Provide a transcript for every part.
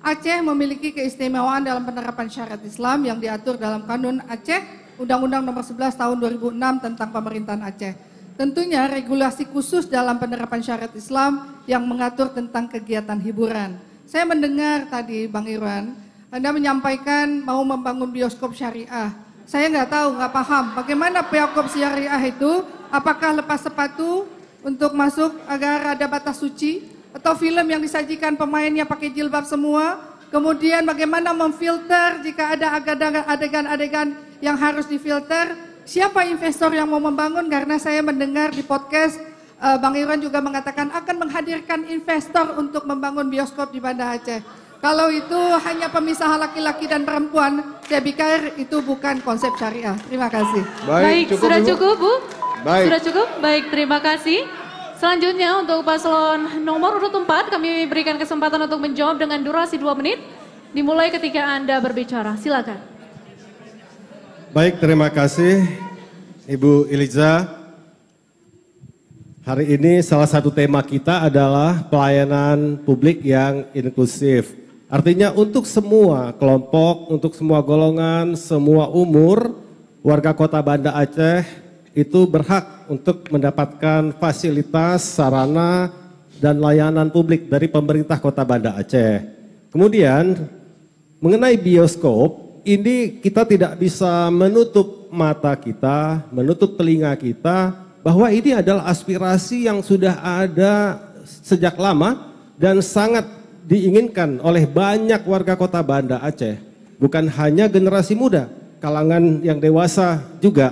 Aceh memiliki keistimewaan dalam penerapan syariat Islam yang diatur dalam Kanun Aceh, Undang-Undang Nomor 11 Tahun 2006 tentang Pemerintahan Aceh. Tentunya regulasi khusus dalam penerapan syariat Islam yang mengatur tentang kegiatan hiburan. Saya mendengar tadi Bang Irwan, Anda menyampaikan mau membangun bioskop syariah. Saya nggak tahu, nggak paham bagaimana bioskop syariah itu, apakah lepas sepatu untuk masuk agar ada batas suci? Atau film yang disajikan pemainnya pakai jilbab semua, kemudian bagaimana memfilter jika ada adegan-adegan yang harus difilter, siapa investor yang mau membangun? Karena saya mendengar di podcast Bang Irwan juga mengatakan akan menghadirkan investor untuk membangun bioskop di Banda Aceh. Kalau itu hanya pemisahan laki-laki dan perempuan, saya pikir itu bukan konsep syariah. Terima kasih. Baik, sudah cukup Bu? Baik. Sudah cukup? Baik, terima kasih. Selanjutnya untuk paslon nomor urut 4 kami berikan kesempatan untuk menjawab dengan durasi 2 menit. Dimulai ketika Anda berbicara, silakan. Baik, terima kasih Ibu Iliza. Hari ini salah satu tema kita adalah pelayanan publik yang inklusif. Artinya untuk semua kelompok, untuk semua golongan, semua umur, warga Kota Banda Aceh itu berhak untuk mendapatkan fasilitas, sarana, dan layanan publik dari pemerintah Kota Banda Aceh. Kemudian mengenai bioskop, ini kita tidak bisa menutup mata kita, menutup telinga kita, bahwa ini adalah aspirasi yang sudah ada sejak lama dan sangat diinginkan oleh banyak warga Kota Banda Aceh. Bukan hanya generasi muda, kalangan yang dewasa juga.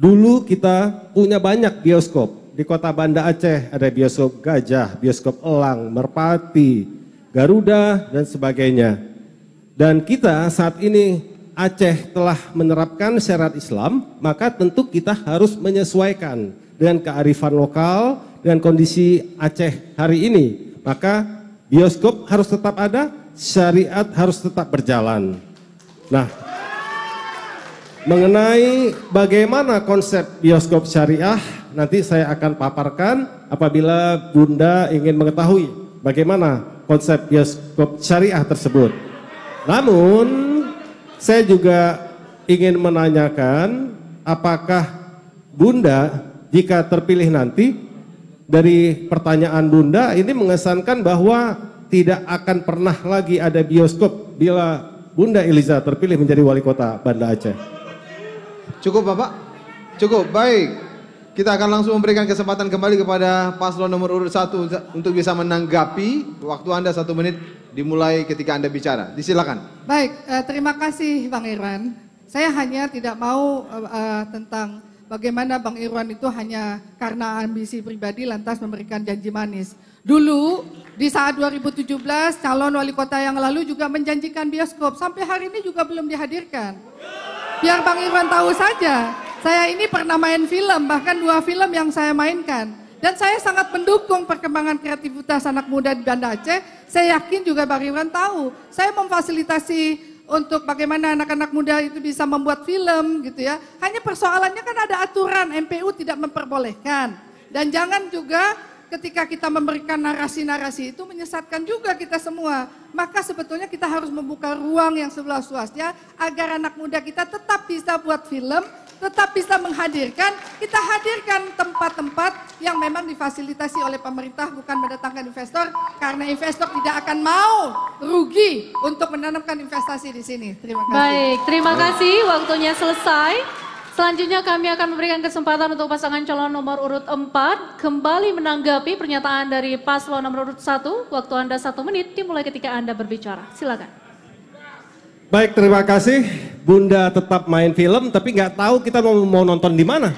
Dulu kita punya banyak bioskop. Di Kota Banda Aceh ada bioskop Gajah, bioskop Elang, Merpati, Garuda, dan sebagainya. Dan kita saat ini Aceh telah menerapkan syariat Islam, maka tentu kita harus menyesuaikan dengan kearifan lokal, dengan kondisi Aceh hari ini. Maka bioskop harus tetap ada, syariat harus tetap berjalan. Nah, mengenai bagaimana konsep bioskop syariah, nanti saya akan paparkan apabila Bunda ingin mengetahui bagaimana konsep bioskop syariah tersebut. Namun, saya juga ingin menanyakan apakah Bunda jika terpilih nanti, dari pertanyaan Bunda ini mengesankan bahwa tidak akan pernah lagi ada bioskop bila Bunda Iliza terpilih menjadi wali kota Banda Aceh. Cukup Bapak? Cukup, baik. Kita akan langsung memberikan kesempatan kembali kepada paslon nomor urut 1 untuk bisa menanggapi. Waktu Anda 1 menit dimulai ketika Anda bicara. Disilakan. Baik, terima kasih Bang Irwan. Saya hanya tidak mau tentang bagaimana Bang Irwan itu hanya karena ambisi pribadi lantas memberikan janji manis. Dulu di saat 2017 calon wali kota yang lalu juga menjanjikan bioskop. Sampai hari ini juga belum dihadirkan. Biar Bang Irwan tahu saja, saya ini pernah main film, bahkan 2 film yang saya mainkan. Dan saya sangat mendukung perkembangan kreativitas anak muda di Banda Aceh. Saya yakin juga Bang Irwan tahu, saya memfasilitasi untuk bagaimana anak-anak muda itu bisa membuat film gitu ya. Hanya persoalannya kan ada aturan, MPU tidak memperbolehkan. Dan jangan juga ketika kita memberikan narasi-narasi itu menyesatkan juga kita semua. Maka sebetulnya kita harus membuka ruang yang seluas-luasnya agar anak muda kita tetap bisa buat film, tetap bisa menghadirkan, kita hadirkan tempat-tempat yang memang difasilitasi oleh pemerintah, bukan mendatangkan investor, karena investor tidak akan mau rugi untuk menanamkan investasi di sini. Terima kasih. Baik, terima kasih, waktunya selesai. Selanjutnya kami akan memberikan kesempatan untuk pasangan calon nomor urut 4 kembali menanggapi pernyataan dari paslon nomor urut 1. Waktu Anda 1 menit dimulai ketika Anda berbicara. Silakan. Baik, terima kasih. Bunda tetap main film, tapi nggak tahu kita mau nonton di mana.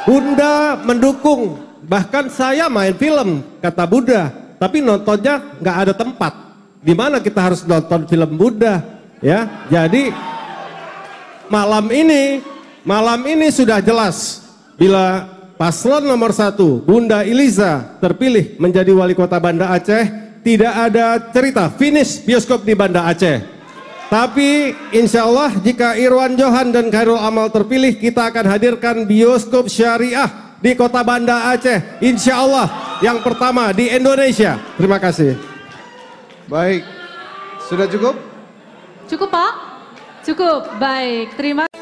Bunda mendukung, bahkan saya main film, kata Bunda, tapi nontonnya nggak ada tempat. Di mana kita harus nonton film Bunda, ya? Jadi malam ini sudah jelas bila paslon nomor 1 Bunda Iliza terpilih menjadi wali kota Banda Aceh, tidak ada cerita finish bioskop di Banda Aceh. Tapi insya Allah jika Irwan Johan dan Khairul Amal terpilih, kita akan hadirkan bioskop syariah di kota Banda Aceh. Insya Allah yang pertama di Indonesia. Terima kasih. Baik, sudah cukup? Cukup Pak? Cukup, baik. Terima